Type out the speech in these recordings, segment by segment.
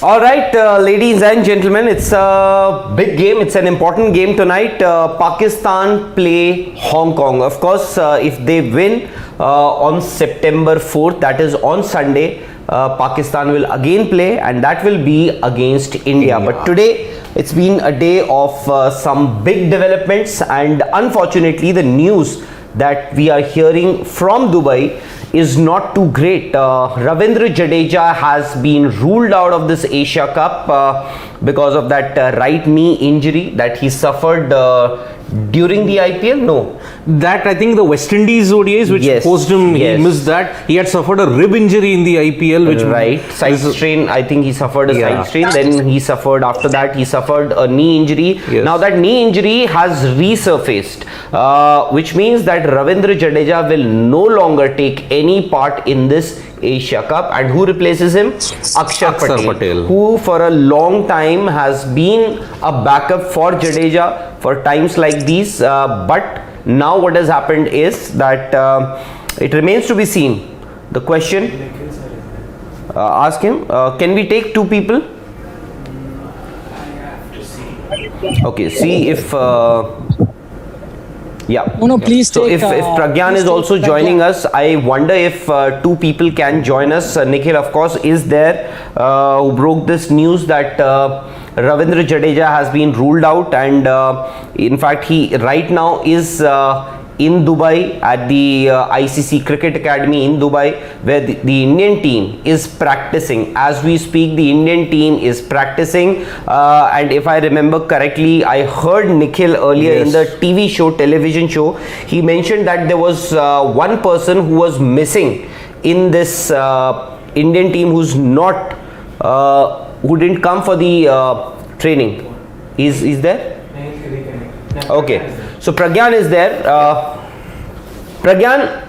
All right, ladies and gentlemen, it's a big game. It's an important game tonight. Pakistan play Hong Kong. Of course, if they win on September 4th, that is on Sunday, Pakistan will again play, and that will be against India. But today, it's been a day of some big developments, and unfortunately, the news that we are hearing from Dubai is not too great. Ravindra Jadeja has been ruled out of this Asia Cup because of that right knee injury that he suffered during the IPL. No, that I think the West Indies ODIs which forced him, he missed that. He had suffered a rib injury in the IPL, which side strain. I think he suffered a side strain. Then he suffered, after that he suffered a knee injury. Now that knee injury has resurfaced, which means that Ravindra Jadeja will no longer take any part in this Asia Cup. And who replaces him? Axar Patel, who for a long time has been a backup for Jadeja for times like these, but now what has happened is that it remains to be seen. The question, ask him, can we take two people? Okay, see if no, please so take, if Pragyan is also joining us, I wonder if two people can join us. Nikhil, of course, is there, who broke this news that Ravindra Jadeja has been ruled out, and in fact he right now is in Dubai at the ICC Cricket Academy in Dubai, where the Indian team is practicing. As we speak, the Indian team is practicing, and if I remember correctly, I heard Nikhil earlier in the television show, he mentioned that there was one person who was missing in this Indian team who's not who didn't come for the training. Is there? Okay, so Pragyan is there. Pragyan,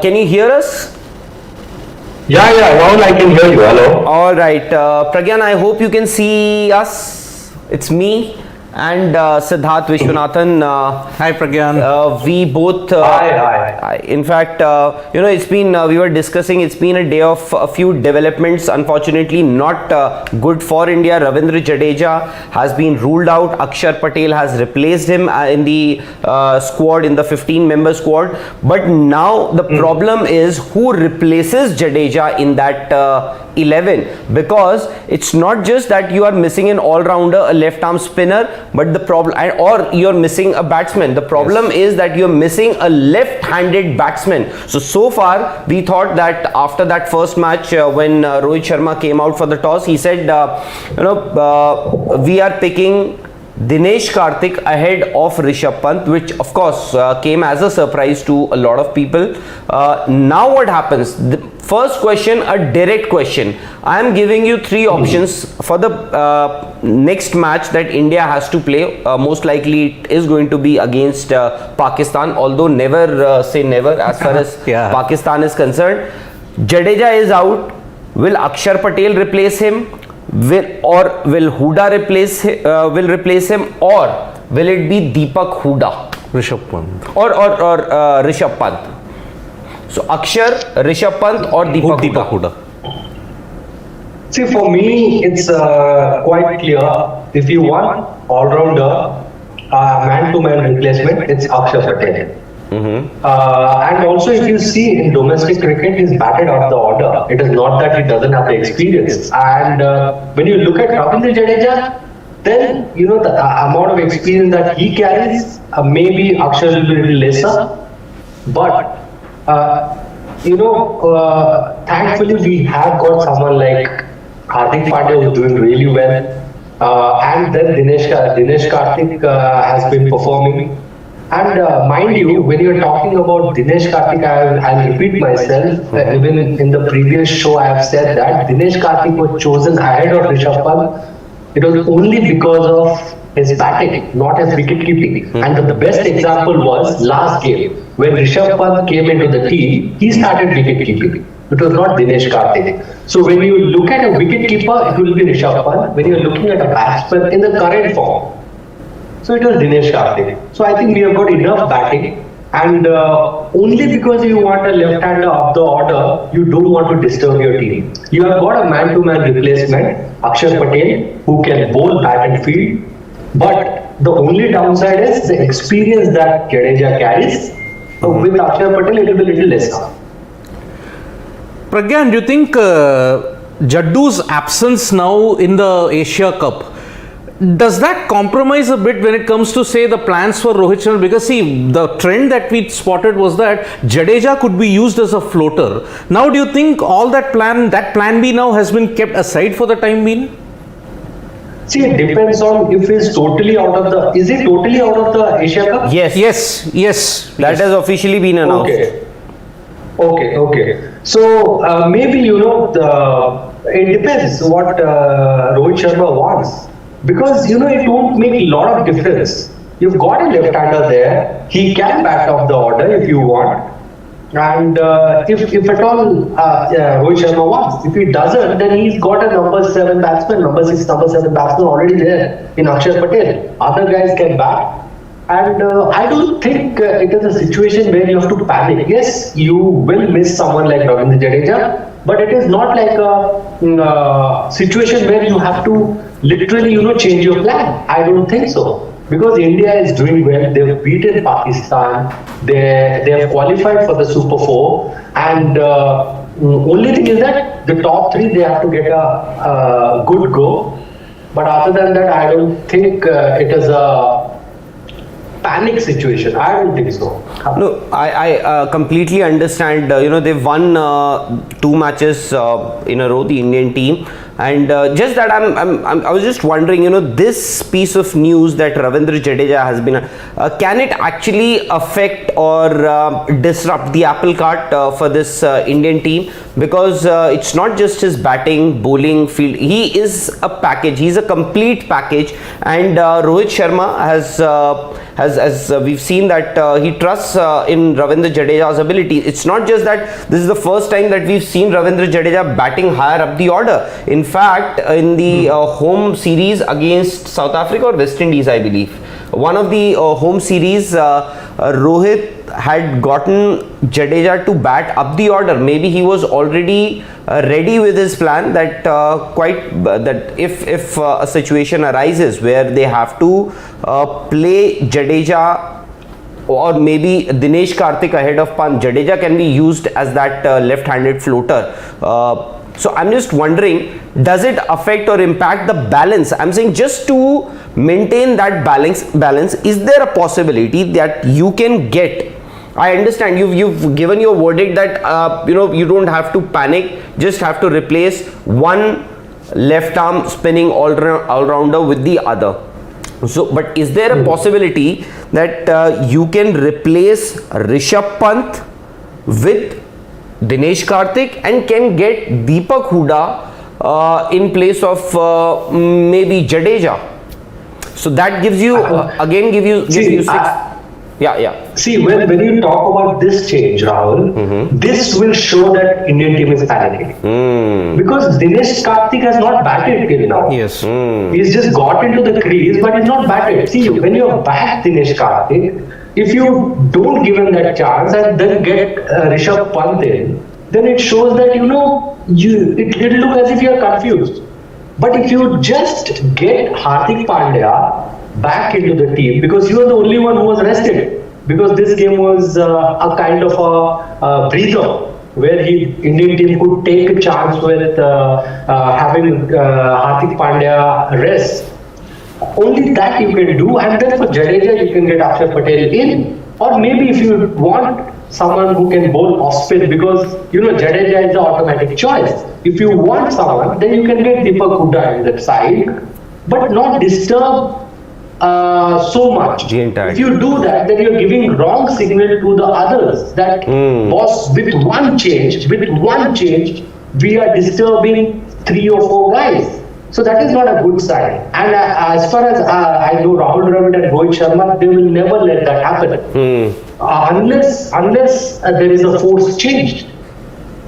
can you hear us? Yeah, now I can hear you. Hello. All right, Pragyan, I hope you can see us. It's me and Siddharth Vishwanathan. Hi Pragyan. We both hi. In fact, it's been we were discussing, it's been a day of a few developments. Unfortunately not good for India. Ravindra Jadeja has been ruled out. Axar Patel has replaced him in the squad, in the 15-member squad. But now the problem is who replaces Jadeja in that 11, because it's not just that you are missing an all-rounder, a left-arm spinner, but the problem, or you're missing a batsman. The problem is that you're missing a left-handed batsman. So far we thought that after that first match when Rohit Sharma came out for the toss, he said we are picking Dinesh Karthik ahead of Rishabh Pant, which of course came as a surprise to a lot of people. Now what happens? The first question, a direct question. I am giving you three options for the next match that India has to play. Most likely it is going to be against Pakistan, although never say never as far as Pakistan is concerned. Jadeja is out. Will Axar Patel replace him? Will Hooda replace him, or will it be Deepak Hooda? Rishabh Pant. Or Rishabh Pant. So Axar, Rishabh Pant or Deepak Hooda? See, for me, it's quite clear. If you want all-rounder, man-to-man replacement, it's Axar Patel. And also, if you see in domestic cricket, he's batted out the order. It is not that he doesn't have the experience. And when you look at Ravindra Jadeja, then the amount of experience that he carries, maybe Axar will be a little lesser. But thankfully we have got someone like Hardik Pandya who's doing really well, and then Dinesh Karthik has been performing. And mind you, when you're talking about Dinesh Karthik, I'll repeat myself. Even in the previous show, I have said that Dinesh Karthik was chosen ahead of Rishabh Pant. It was only because of his batting, not his wicket keeping. And the best example was last game when Rishabh Pant came into the team. He started wicket keeping. It was not Dinesh Karthik. So when you look at a wicket keeper, it will be Rishabh Pant. When you're looking at a batsman in the current form, so it was Dinesh Karthik. So I think we have got enough batting. And only because you want a left-hander up the order, you don't want to disturb your team. You have got a man-to-man replacement, Axar Patel, who can bowl, bat and field. But the only downside is the experience that Jadeja carries. With Axar Patel, it will be a little lesser. Pragyan, do you think Jaddu's absence now in the Asia Cup, does that compromise a bit when it comes to, say, the plans for Rohit Sharma? Because see, the trend that we spotted was that Jadeja could be used as a floater. Now, do you think all that plan B now has been kept aside for the time being? See, it depends on if he's totally out of the. Is he totally out of the Asia Cup? Yes. That has officially been announced. Okay. So maybe it depends what Rohit Sharma wants. Because it won't make a lot of difference. You've got a left-hander there. He can bat off the order if you want. And if at all Rohit Sharma wants. If he doesn't, then he's got a number 7 batsman, number 6, number 7 batsman already there in Axar Patel. Other guys can bat. And I don't think it is a situation where you have to panic. Yes, you will miss someone like Ravindra Jadeja, but it is not like a situation where you have to literally, change your plan. I don't think so. Because India is doing well. They've beaten Pakistan. They have qualified for the Super 4. And only thing is that the top 3, they have to get a good go. But other than that, I don't think it is a panic situation. I don't think so. No, I completely understand. They've won 2 matches in a row, the Indian team, and just that I was just wondering, this piece of news that Ravindra Jadeja has been, can it actually affect or disrupt the apple cart for this Indian team? Because it's not just his batting, bowling, field. He is a package. He's a complete package, and Rohit Sharma has we've seen that he trusts in Ravindra Jadeja's ability. It's not just that this is the first time that we've seen Ravindra Jadeja batting higher up the order. In fact, in the home series against South Africa or West Indies, I believe, one of the home series, Rohit had gotten Jadeja to bat up the order. Maybe he was already ready with his plan that that if a situation arises where they have to play Jadeja or maybe Dinesh Karthik ahead of Pant, Jadeja can be used as that left-handed floater. So I'm just wondering, does it affect or impact the balance? I'm saying just to maintain that balance, is there a possibility that you can get? I understand you've given your verdict that you don't have to panic, just have to replace one left arm spinning all-rounder with the other. So, but is there a possibility that you can replace Rishabh Pant with Dinesh Karthik and can get Deepak Hooda in place of maybe Jadeja? So that gives you gives you 6. Yeah. See, when you talk about this change, Rahul, this will show that Indian team is panicking. Because Dinesh Karthik has not batted till now. Yes. He's just got into the crease, but he's not batted. See, when you back Dinesh Karthik, if you don't give him that chance and then get Rishabh Pant in, then it shows that it'll look as if you're confused. But if you just get Hardik Pandya back into the team, because you are the only one who was rested, because this game was a kind of a breather where Indian team could take a chance with having Hardik Pandya rest. Only that you can do, and then for Jadeja you can get Axar Patel in, or maybe if you want someone who can bowl off spin, because Jadeja is the automatic choice. If you want someone, then you can get Deepak Hooda in that side, but not disturb so much. If you do that, then you're giving wrong signal to the others that boss, with one change, we are disturbing 3 or 4 guys. So that is not a good sign. And as far as I know, Rahul Dravid and Rohit Sharma, they will never let that happen unless there is a force change.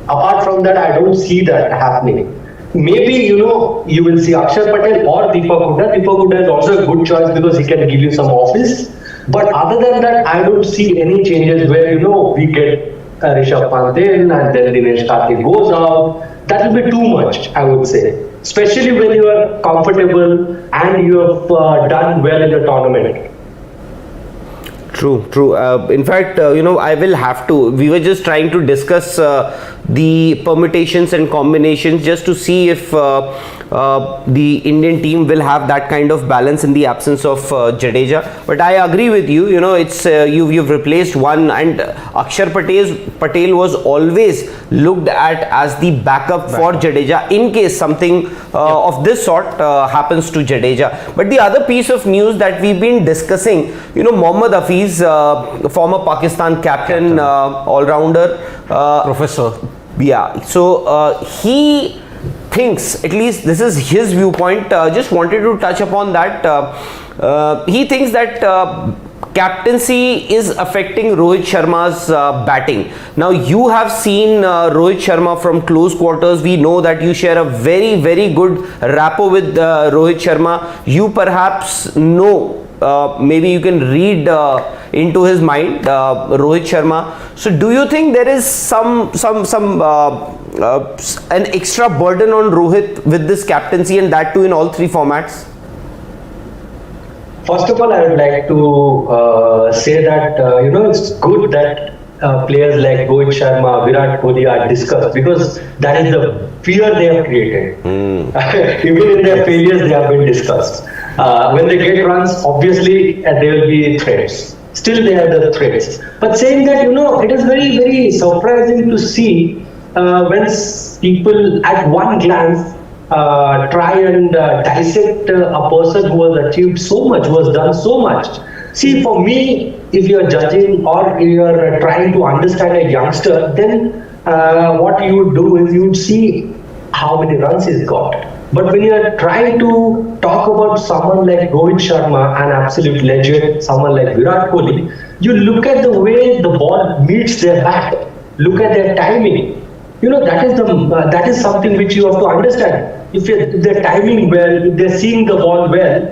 Apart from that, I don't see that happening. Maybe you will see Axar Patel or Deepak Hooda. Deepak Hooda is also a good choice because he can give you some office. But other than that, I don't see any changes where we get Rishabh Pant in and then Dinesh Karthik goes out. That will be too much, I would say. Especially when you are comfortable and you have done well in the tournament. True, true. In fact, I will have to. We were just trying to discuss the permutations and combinations just to see if the Indian team will have that kind of balance in the absence of Jadeja. But I agree with you. It's you've replaced one, and Axar Patel was always looked at as the backup for Jadeja in case something of this sort happens to Jadeja. But the other piece of news that we've been discussing, Mohammad Hafiz, former Pakistan captain, all-rounder, Professor. Yeah, so he thinks, at least this is his viewpoint, just wanted to touch upon that. He thinks that captaincy is affecting Rohit Sharma's batting. Now, you have seen Rohit Sharma from close quarters. We know that you share a very, very good rapport with Rohit Sharma. You perhaps know, maybe you can read into his mind, Rohit Sharma. So, do you think there is some an extra burden on Rohit with this captaincy, and that too in all three formats? First of all, I would like to say that it's good that players like Rohit Sharma, Virat Kohli are discussed, because that is the fear they have created. Even in their failures, they have been discussed. When they get runs, obviously there will be threats. Still, they are the threats. But saying that, it is very, very surprising to see when people at one glance try and dissect a person who has achieved so much, who has done so much. See, for me, if you are judging or you are trying to understand a youngster, then what you would do is you would see how many runs he's got. But when you are trying to talk about someone like Rohit Sharma, an absolute legend, someone like Virat Kohli, you look at the way the ball meets their bat, look at their timing. That is something which you have to understand. If they're timing well, if they're seeing the ball well,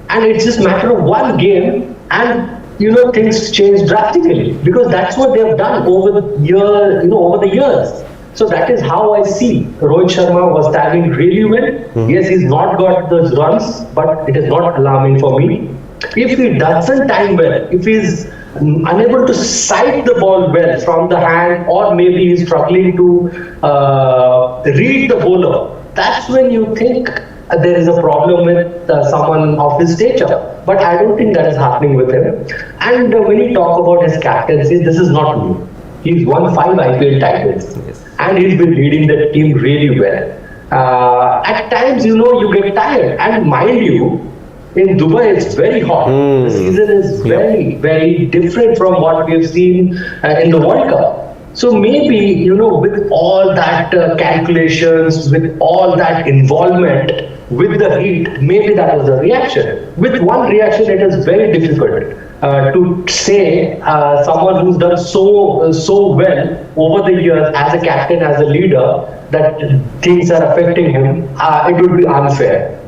and it's just a matter of one game, and things change drastically, because that's what they have done over the years. So that is how I see Rohit Sharma was standing really well. Yes, he's not got those runs, but it is not alarming for me. If he doesn't time well, if he's unable to sight the ball well from the hand, or maybe he's struggling to read the bowler, that's when you think there is a problem with someone of his stature. But I don't think that is happening with him. And when you talk about his captaincy, this is not new. He's won 5 IPL titles, and he's been leading the team really well. At times, you get tired, and mind you, in Dubai, it's very hot. The season is very, very different from what we have seen in the World Cup. So maybe, with all that calculations, with all that involvement with the heat, maybe that was the reaction. With one reaction, it is very difficult to say someone who's done so well over the years as a captain, as a leader, that things are affecting him. It would be unfair.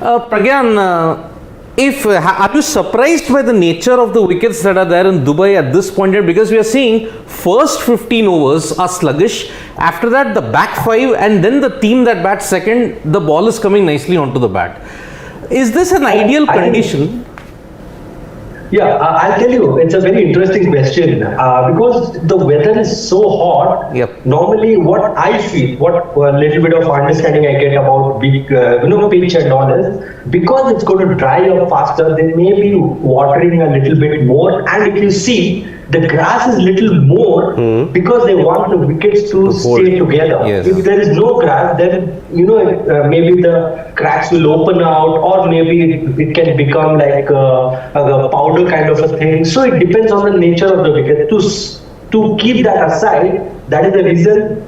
Pragyan, are you surprised by the nature of the wickets that are there in Dubai at this point? Because we are seeing first 15 overs are sluggish. After that, the back 5, and then the team that bats second, the ball is coming nicely onto the bat. Is this an ideal condition? Yeah, I'll tell you, it's a very interesting question because the weather is so hot. Yep. Normally, what I feel, what little bit of understanding I get about big, pitch and all is, because it's going to dry up faster, they may be watering a little bit more. And if you see, the grass is little more because they want the wickets to stay together. Yes. If there is no grass, then maybe the cracks will open out, or maybe it can become like a powder kind of a thing. So it depends on the nature of the wicket. To keep that aside, that is the reason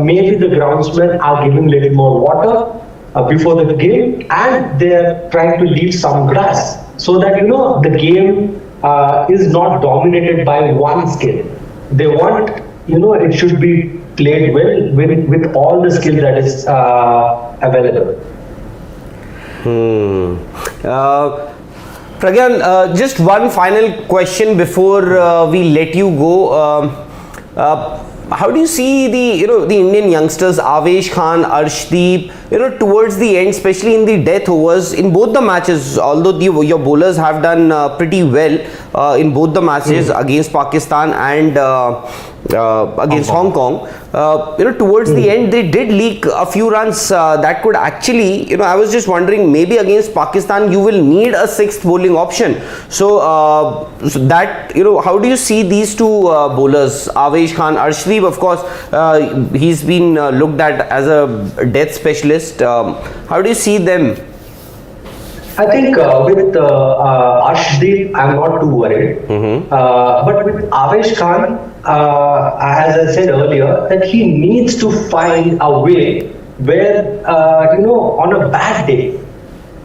maybe the groundsmen are giving little more water before the game, and they are trying to leave some grass so that the game is not dominated by one skill. They want, it should be played well with all the skill that is available. Pragyan, just one final question before we let you go. How do you see the Indian youngsters, Avesh Khan, Arshdeep, towards the end, especially in the death overs in both the matches? Although your bowlers have done pretty well in both the matches against Pakistan and against Hong Kong. Towards the end, they did leak a few runs that could actually, I was just wondering, maybe against Pakistan you will need a sixth bowling option. So that, how do you see these two bowlers, Avesh Khan, Arshdeep? Of course, he's been looked at as a death specialist. How do you see them? I think with Arshdeep, I'm not too worried. But with Avesh Khan, as I said earlier, that he needs to find a way where, on a bad day,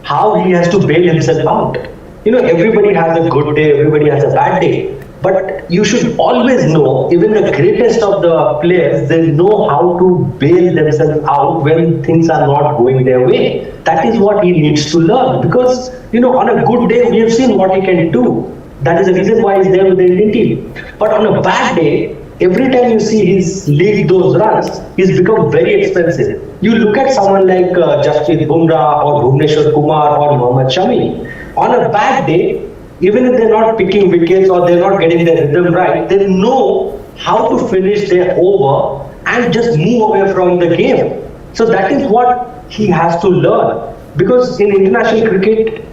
how he has to bail himself out. Everybody has a good day, everybody has a bad day. But you should always know, even the greatest of the players, they know how to bail themselves out when things are not going their way. That is what he needs to learn. Because, on a good day, we have seen what he can do. That is the reason why he's there with the Indian team. But on a bad day, every time you see he's leaked those runs, he's become very expensive. You look at someone like Jasprit Bumrah or Bhuvneshwar Kumar or Mohammad Shami. On a bad day, even if they're not picking wickets or they're not getting their rhythm right, they know how to finish their over and just move away from the game. So that is what he has to learn. Because in international cricket,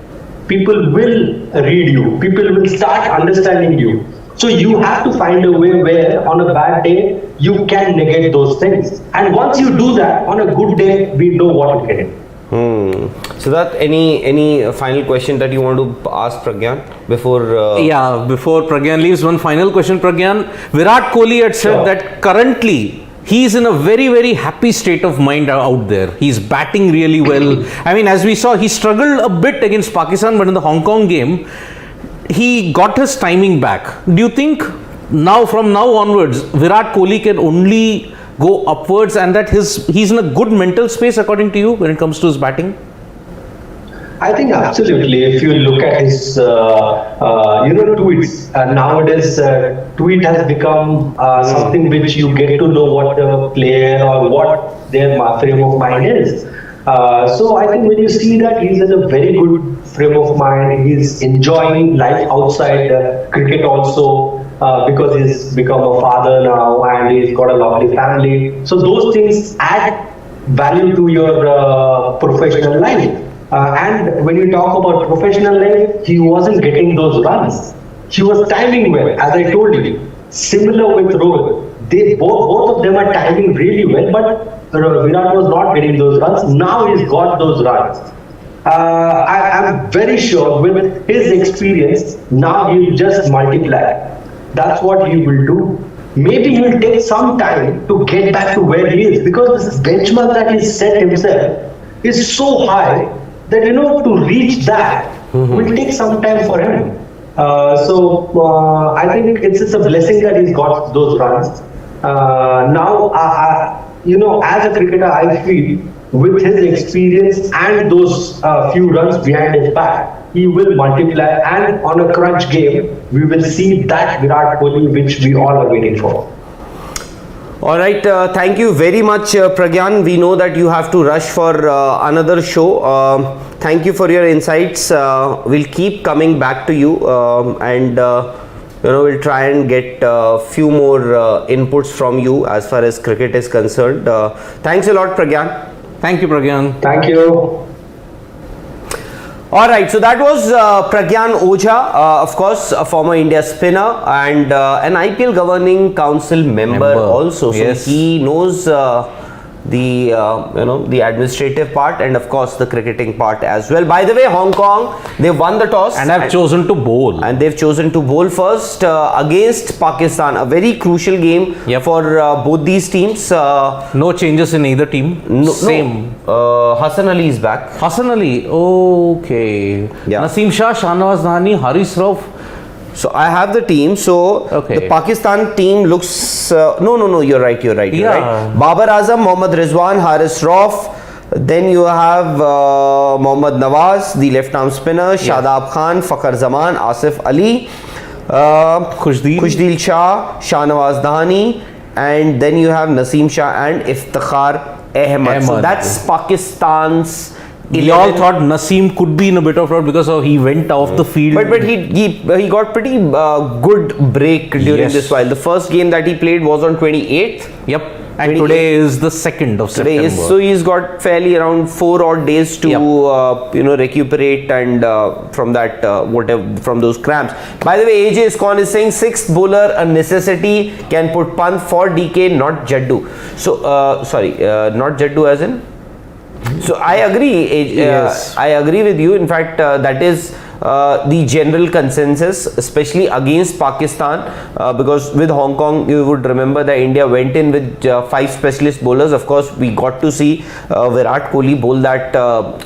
people will read you. People will start understanding you. So you have to find a way where on a bad day, you can negate those things. And once you do that, on a good day, we know what to get. So that any final question that you want to ask Pragyan before? Before Pragyan leaves, one final question, Pragyan. Virat Kohli had said that currently he is in a very, very happy state of mind out there. He's batting really well. I mean, as we saw, he struggled a bit against Pakistan, but in the Hong Kong game, he got his timing back. Do you think from now onwards, Virat Kohli can only go upwards and that he's in a good mental space, according to you, when it comes to his batting? I think absolutely. If you look at his, tweets, nowadays tweet has become something which you get to know what the player or what their frame of mind is. So I think when you see that he's in a very good frame of mind, he's enjoying life outside cricket also. Because he's become a father now and he's got a lovely family. So those things add value to your professional life. And when you talk about professional life, he wasn't getting those runs. He was timing well, as I told you. Similar with Rohit. They both of them are timing really well, but Virat was not getting those runs. Now he's got those runs. I'm very sure with his experience, now he'll just multiply. That's what he will do. Maybe he will take some time to get back to where he is, because this benchmark that he set himself is so high that to reach that will take some time for him. So I think it's a blessing that he's got those runs. Now, as a cricketer, I feel with his experience and those few runs behind his back, he will multiply, and on a crunch game, we will see that Virat Kohli which we all are waiting for. All right, thank you very much, Pragyan. We know that you have to rush for another show. Thank you for your insights. We'll keep coming back to you and we'll try and get a few more inputs from you as far as cricket is concerned. Thanks a lot, Pragyan. Thank you, Pragyan. Thank you. All right, so that was Pragyan Ojha, of course, a former India spinner and an IPL Governing Council member also. Yes. So he knows the administrative part and of course the cricketing part as well. By the way, Hong Kong, they won the toss and have chosen to bowl. And they've chosen to bowl first against Pakistan. A very crucial game for both these teams. No changes in either team. Same. Hassan Ali is back. Hassan Ali. Okay. Yeah. Naseem Shah, Shahnawaz Dhani, Haris Rauf. So I have the team. So the Pakistan team looks. No. You're right. Yeah. Babar Azam, Mohammad Rizwan, Haris Rauf, Then you have Mohammad Nawaz, the left arm spinner, Shadab Khan, Fakhar Zaman, Asif Ali, Khushdeel Shah, Shahnawaz Dahani, and then you have Naseem Shah and Iftikhar Ahmed. So that's Pakistan's. We all thought Naseem could be in a bit of doubt because he went off the field. But he got pretty good break during this while. The first game that he played was on 28th. Yep. And today is the 2nd of September. So he's got fairly around 4 odd days to recuperate and from that from those cramps. By the way, AJ Iscon is saying 6th bowler a necessity, can put Pant for DK, not Jaddu. So not Jaddu as in. So I agree. I agree with you. In fact, that is the general consensus, especially against Pakistan, because with Hong Kong, you would remember that India went in with 5 specialist bowlers. Of course, we got to see Virat Kohli bowl that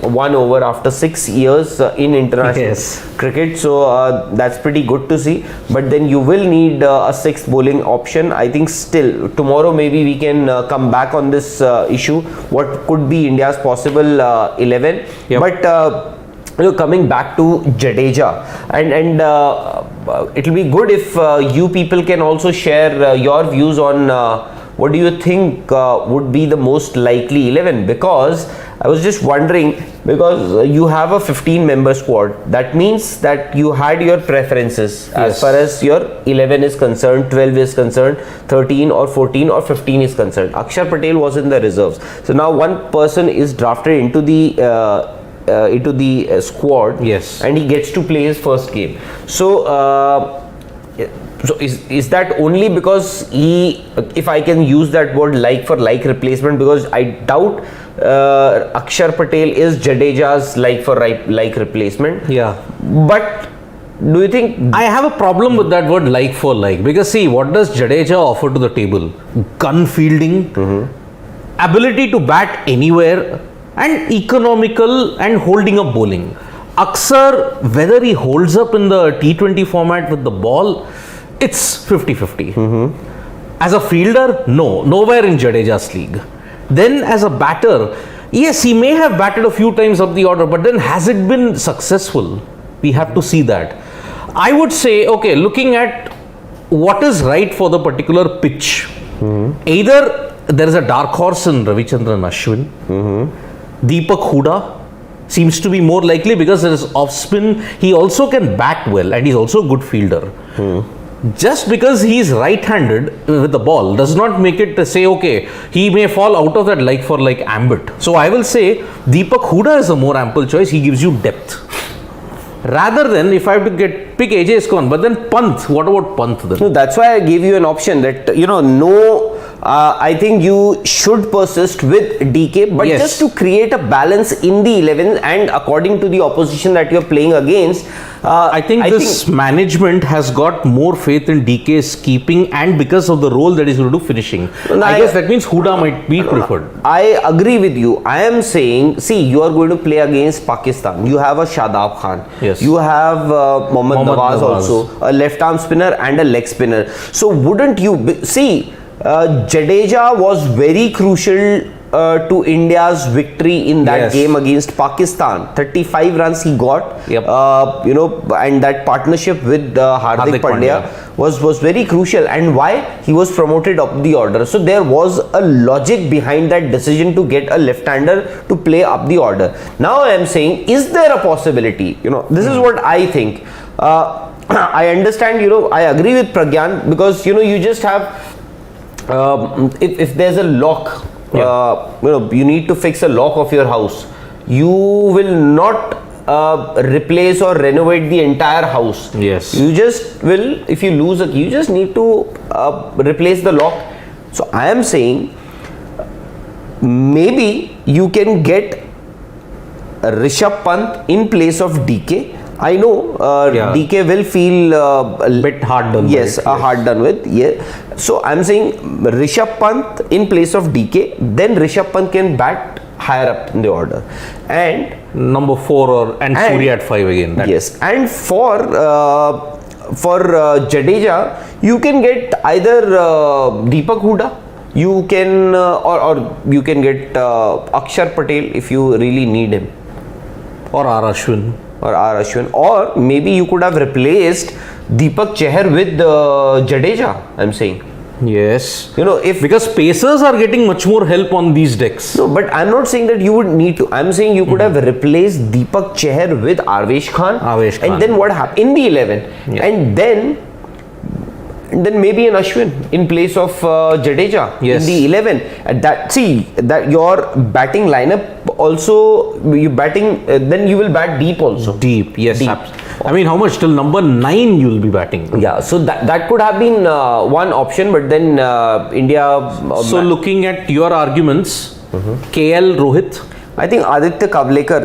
1 over after 6 years in international cricket. So that's pretty good to see. But then you will need a 6th bowling option. I think still tomorrow maybe we can come back on this issue. What could be India's possible 11? But coming back to Jadeja, and it will be good if you people can also share your views on what do you think would be the most likely 11, because I was just wondering, because you have a 15-member squad, that means that you had your preferences as far as your 11 is concerned, 12 is concerned, 13 or 14 or 15 is concerned. Axar Patel was in the reserves, so now one person is drafted into the squad, and he gets to play his first game. So is that only because if I can use that word, like for like replacement, because I doubt Axar Patel is Jadeja's like for like replacement. But do you think I have a problem with that word like for like? Because see, what does Jadeja offer to the table? Gun fielding, ability to bat anywhere, and economical and holding up bowling. Axar, whether he holds up in the T20 format with the ball, it's 50-50. As a fielder, no, nowhere in Jadeja's league. Then as a batter, yes, he may have batted a few times up the order, but then has it been successful? We have to see that. I would say, okay, looking at what is right for the particular pitch, either there is a dark horse in Ravichandran Ashwin, Deepak Hooda seems to be more likely because there is off spin. He also can bat well and he's also a good fielder. Just because he is right-handed with the ball does not make it to say, okay, he may fall out of that like for like ambit. So I will say Deepak Hooda is a more ample choice. He gives you depth. Rather than if I have to pick AJ Iscon, but then Pant, what about Pant then? No, that's why I gave you an option that, I think you should persist with DK, but just to create a balance in the 11 and according to the opposition that you're playing against. I think this management has got more faith in DK's keeping, and because of the role that he's going to do finishing. I guess that means Hooda might be preferred. I agree with you. I am saying, see, you are going to play against Pakistan. You have a Shadab Khan. You have Mohammad Nawaz also, a left arm spinner and a leg spinner. So wouldn't you see, Jadeja was very crucial to India's victory in that game against Pakistan. 35 runs he got, and that partnership with Hardik Pandya was very crucial. And why? He was promoted up the order. So there was a logic behind that decision to get a left-hander to play up the order. Now I am saying, is there a possibility? This is what I think. I understand, I agree with Pragyan, because, you just have, if there's a lock, you need to fix a lock of your house. You will not replace or renovate the entire house. You just will, if you lose a key, you just need to replace the lock. So I am saying, maybe you can get Rishabh Pant in place of DK. I know DK will feel a bit hard done with. Hard done with. So I'm saying Rishabh Pant in place of DK, then Rishabh Pant can bat higher up in the order. And number 4 and Surya at 5 again. And for Jadeja, you can get either Deepak Hooda, you can or you can get Axar Patel if you really need him, Or R. Ashwin. or maybe you could have replaced Deepak Chahar with Jadeja. I'm saying. Yes. If Because pacers are getting much more help on these decks. no, but I'm not saying that you would need to. I'm saying you could have replaced Deepak Chahar with Arvesh Khan. And then what happened in the 11? Yeah. And then maybe an Ashwin in place of Jadeja Yes. in the 11. That your batting lineup also then you will bat deep also. Deep, yes. Deep. I mean, how much? Till number 9 you'll be batting. Yeah, so that could have been one option, but then India. So looking at your arguments, KL Rohit, I think Aditya Kavlekar,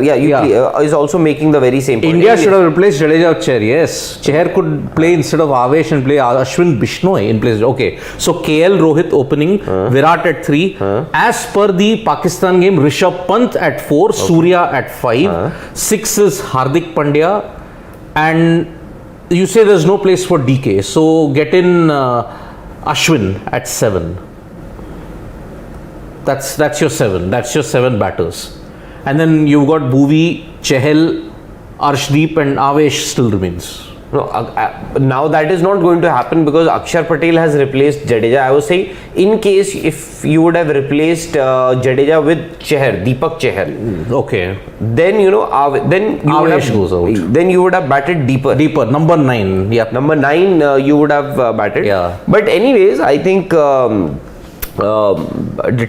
is also making the very same point. India should have replaced Jadeja with Chahar. Yes, Chahar could play instead of Avesh and play Ashwin Bishnoi in place. Okay, so KL Rohit opening, Virat at 3. As per the Pakistan game, Rishabh Pant at 4, Surya at 5. 6 is Hardik Pandya, and you say there's no place for DK, so get in Ashwin at 7. That's your 7. That's your 7 batters. And then you've got Bhuvi, Chahal, Arshdeep and Avesh still remains. No, now that is not going to happen because Axar Patel has replaced Jadeja. I was saying, in case if you would have replaced Jadeja with Chahar, Deepak Chahar, Okay. then Avesh goes out. Then you would have batted deeper. Number 9. Yeah. Number 9, you would have batted. Yeah. But anyways, I think the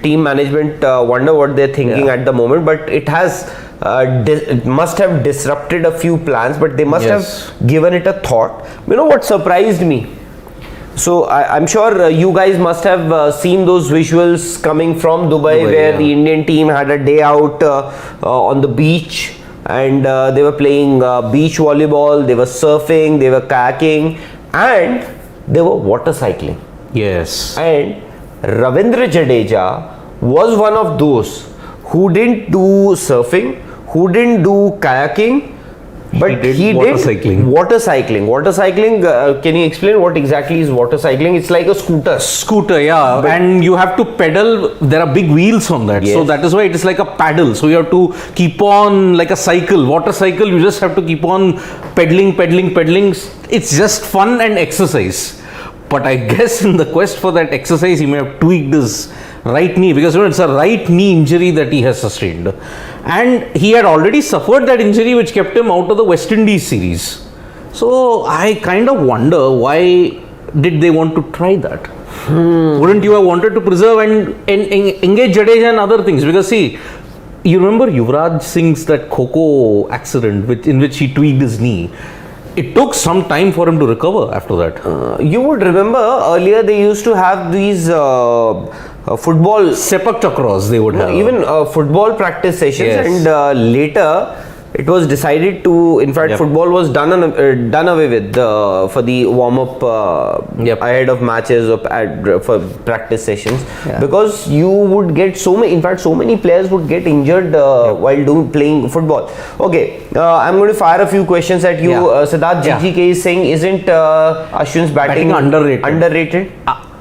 team management wonder what they're thinking at the moment, but it has it must have disrupted a few plans, but they must have given it a thought. You know what surprised me? So I'm sure you guys must have seen those visuals coming from Dubai where the Indian team had a day out on the beach, and they were playing beach volleyball, they were surfing, they were kayaking, and they were water cycling. Yes. And Ravindra Jadeja was one of those who didn't do surfing, who didn't do kayaking, but he did water cycling. Water cycling, can you explain what exactly is water cycling? It's like a scooter. Yeah. And you have to pedal. There are big wheels on that. Yes. So that is why it is like a paddle. So you have to keep on like a cycle. Water cycle, you just have to keep on pedaling. It's just fun and exercise. But I guess in the quest for that exercise, he may have tweaked his right knee, because it's a right knee injury that he has sustained. And he had already suffered that injury which kept him out of the West Indies series. So I kind of wonder, why did they want to try that? Wouldn't you have wanted to preserve and engage Jadeja and other things? Because see, you remember Yuvraj Singh's that Kho accident in which he tweaked his knee. It took some time for him to recover after that. You would remember earlier they used to have these football Sepak Chakras they would have. even football practice sessions, and later it was decided to, in fact, football was done away with for the warm up ahead of matches for practice sessions, because you would get so many players would get injured while playing football. Okay, I'm going to fire a few questions at you. Siddharth GGK is saying, isn't Ashwin's batting underrated?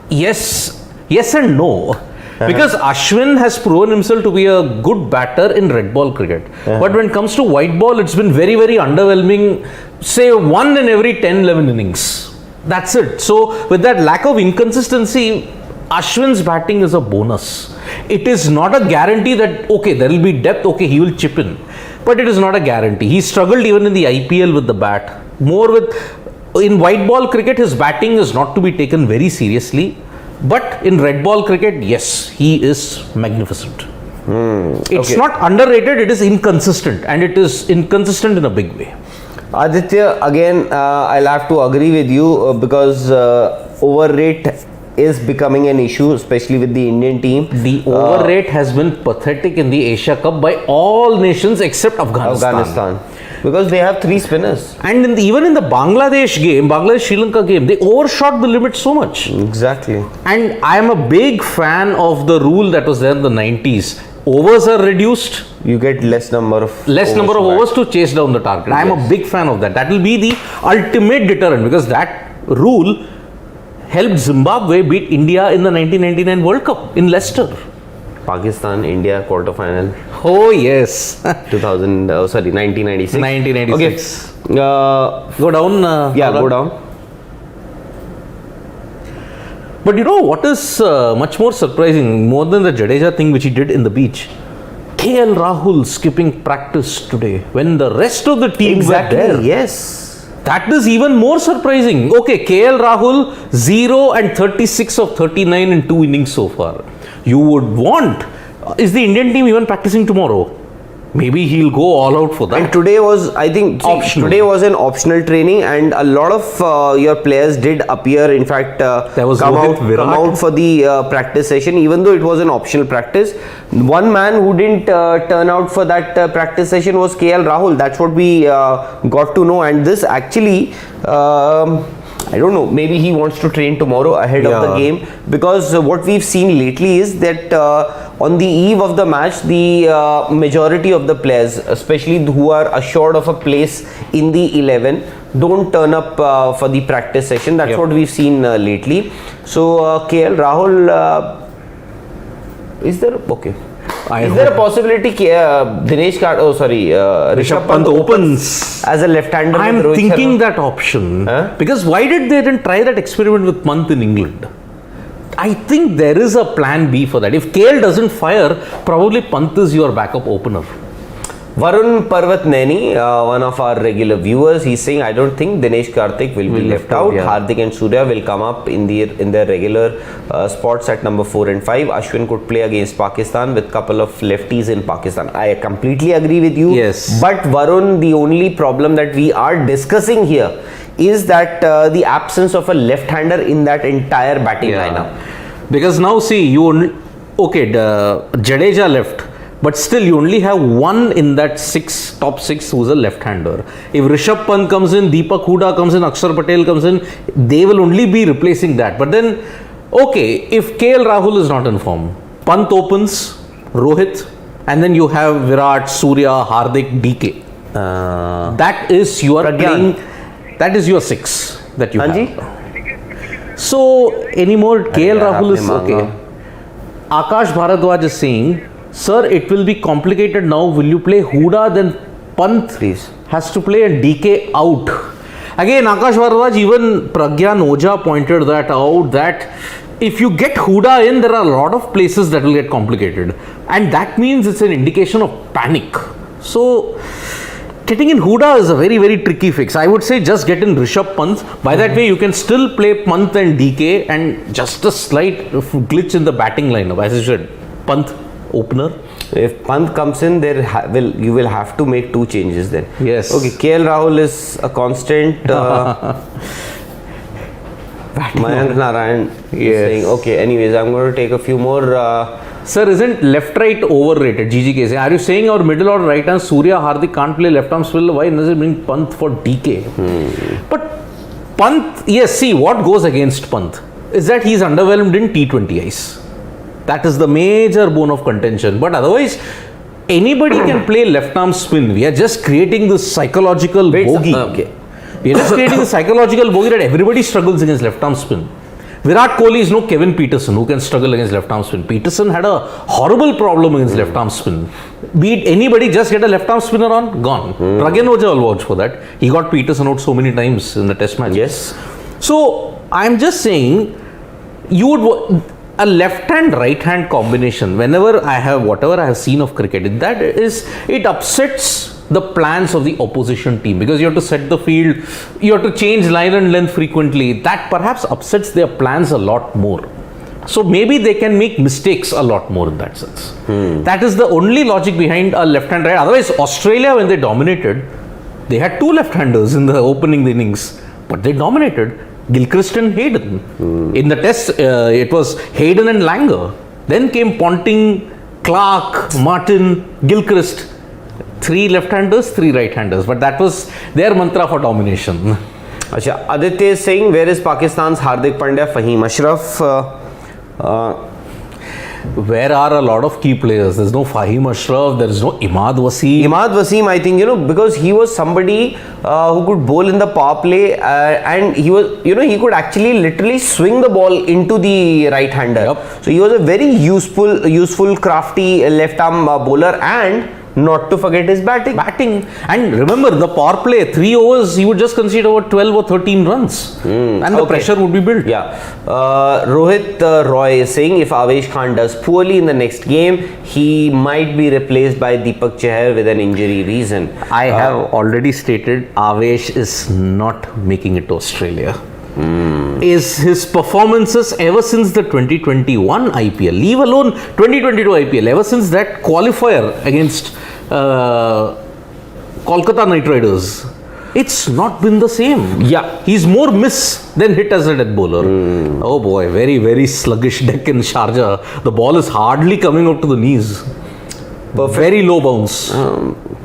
Yes and no. Because Ashwin has proven himself to be a good batter in red ball cricket. But when it comes to white ball, it's been very, very underwhelming. Say 1 in every 10-11 innings. That's it. So with that lack of inconsistency, Ashwin's batting is a bonus. It is not a guarantee that, okay, there will be depth, okay, he will chip in. But it is not a guarantee. He struggled even in the IPL with the bat. In white ball cricket, his batting is not to be taken very seriously. But in red ball cricket, yes, he is magnificent. It's not underrated, it is inconsistent, and it is inconsistent in a big way. Aditya, again, I'll have to agree with you because overrate is becoming an issue, especially with the Indian team. The overrate has been pathetic in the Asia Cup by all nations except Afghanistan. Because they have 3 spinners. And even in the Bangladesh-Sri Lanka game, they overshot the limit so much. Exactly. And I am a big fan of the rule that was there in the 90s. Overs are reduced. You get less number of overs to chase down the target. I am a big fan of that. That will be the ultimate deterrent, because that rule helped Zimbabwe beat India in the 1999 World Cup in Leicester. Pakistan, India quarterfinal. Oh yes. 1996. 1996. Okay. Go down. Yeah, Hooda. go down. But you know what is much more surprising, more than the Jadeja thing which he did in the beach? KL Rahul skipping practice today when the rest of the team were there. Yes. That is even more surprising. Okay, KL Rahul 0 and 36 of 39 in 2 innings so far. You would want, is the Indian team even practicing tomorrow? Maybe he'll go all out for that. And today was, I think, Optional. today was an optional training, and a lot of your players did appear. In fact, There was come Rohit, out Virat. for the practice session, even though it was an optional practice. One man who didn't turn out for that practice session was KL Rahul. That's what we got to know. And this actually, I don't know, maybe he wants to train tomorrow ahead of the Yeah. game, because what we've seen lately is that on the eve of the match, the majority of the players, especially who are assured of a place in the 11, don't turn up for the practice session. That's Yep. what we've seen lately. So KL Rahul, is there is there a possibility Rishabh Pant opens. as a left-hander? I'm with Rohit thinking Sharma? that option. Huh? Because why did they didn't try that experiment with Pant in England? I think there is a plan B for that. If KL doesn't fire, probably Pant is your backup opener. Varun Parvat Naini, one of our regular viewers, he's saying, I don't think Dinesh Karthik will be left out. yeah. Hardik and Surya will come up in their regular spots at number 4 and 5. Ashwin could play against Pakistan with couple of lefties in Pakistan. I completely agree with you. Yes. But Varun, the only problem that we are discussing here is that the absence of a left-hander in that entire batting lineup. Because now see, Jadeja left. But still, you only have one in that top six who's a left-hander. If Rishabh Pant comes in, Deepak Hooda comes in, Axar Patel comes in, they will only be replacing that. But then, if KL Rahul is not in form, Pant opens, Rohit, and then you have Virat, Surya, Hardik, DK. That is your Pragyan. that is your 6 that you Hanji? have. So, anymore, KL Rahul is okay. Akash Bharadwaj is saying, sir, it will be complicated now. Will you play Hooda, then Pant Please. has to play and DK out. Again, Akash Bharadwaj, even Pragyan Ojha pointed that out, that if you get Hooda in, there are a lot of places that will get complicated. And that means it's an indication of panic. So, getting in Hooda is a very, very tricky fix. I would say just get in Rishabh Pant. By that way, you can still play Pant and DK, and just a slight glitch in the batting lineup. As I said, Pant opener. If Pant comes in, you will have to make 2 changes then. Yes. Okay, KL Rahul is a constant. Mayank Narayan is saying, okay, anyways, I'm going to take a few more. Sir, isn't left-right overrated? GGK saying, are you saying our middle or right hand Surya Hardik can't play left-arm spinner? Why does it bring Pant for DK? But Pant, yes, see, what goes against Pant is that he's underwhelmed in T20 ice. That is the major bone of contention. But otherwise, anybody can play left-arm spin. We are just creating this psychological bogey. We are just creating the psychological bogey that everybody struggles against left-arm spin. Virat Kohli is no Kevin Peterson who can struggle against left-arm spin. Peterson had a horrible problem against left-arm spin. Beat anybody, just get a left-arm spinner on, gone. Pragyan Ojha will vouch for that. He got Peterson out so many times in the test match. Yes. So, I'm just saying, a left-hand, right-hand combination, whatever I have seen of cricket, it upsets the plans of the opposition team, because you have to set the field, you have to change line and length frequently. That perhaps upsets their plans a lot more. So maybe they can make mistakes a lot more in that sense. That is the only logic behind a left-hand right. Otherwise, Australia, when they dominated, they had 2 left-handers in the opening innings, but they dominated. Gilchrist and Hayden. In the test, it was Hayden and Langer. Then came Ponting, Clark, Martin, Gilchrist. 3 left-handers, 3 right-handers. But that was their mantra for domination. Achha, Aditya is saying, where is Pakistan's Hardik Pandya, Fahim Ashraf? where are a lot of key players? There's no Fahim Ashraf, there is no Imad Wasim. Imad Wasim, I think, because he was somebody who could bowl in the power play and he was, he could actually literally swing the ball into the right-hander. Yep. So he was a very useful, crafty left-arm bowler, and not to forget his batting. And remember, the power play, 3 overs, he would just concede over 12 or 13 runs. And the pressure would be built. Yeah. Rohit Roy is saying if Avesh Khan does poorly in the next game, he might be replaced by Deepak Chahar with an injury reason. I have already stated Avesh is not making it to Australia. Is his performances ever since the 2021 IPL, leave alone 2022 IPL, ever since that qualifier against Kolkata Knight Riders, it's not been the same. Yeah. He's more miss than hit as a death bowler. Oh boy, very, very sluggish deck in Sharjah. The ball is hardly coming up to the knees. Very low bounce.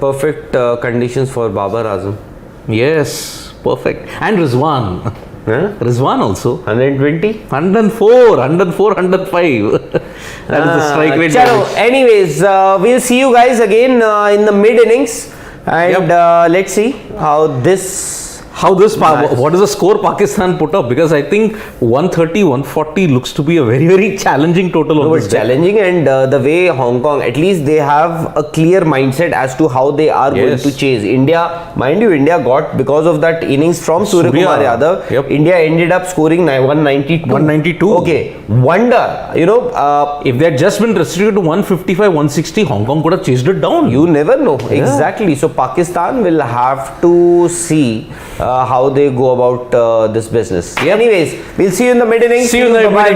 Perfect conditions for Babar Azam. Yes, perfect. And Rizwan. Huh? Rizwan also. 120? 104, 105. That is the strike rate. Chalo, anyways, we'll see you guys again in the mid innings, and let's see how this. What is the score Pakistan put up? Because I think 130, 140 looks to be a very, very challenging total on this It's day. challenging, and the way Hong Kong, at least they have a clear mindset as to how they are going to chase. India, mind you, India got, because of that innings from Surya Kumar Yadav, India ended up scoring 192. 192. Okay, wonder, If they had just been restricted to 155, 160, Hong Kong could have chased it down. you never know. Exactly. So Pakistan will have to see how they go about this business. Anyways, we'll see you in the mid innings. See you in the mid-innings.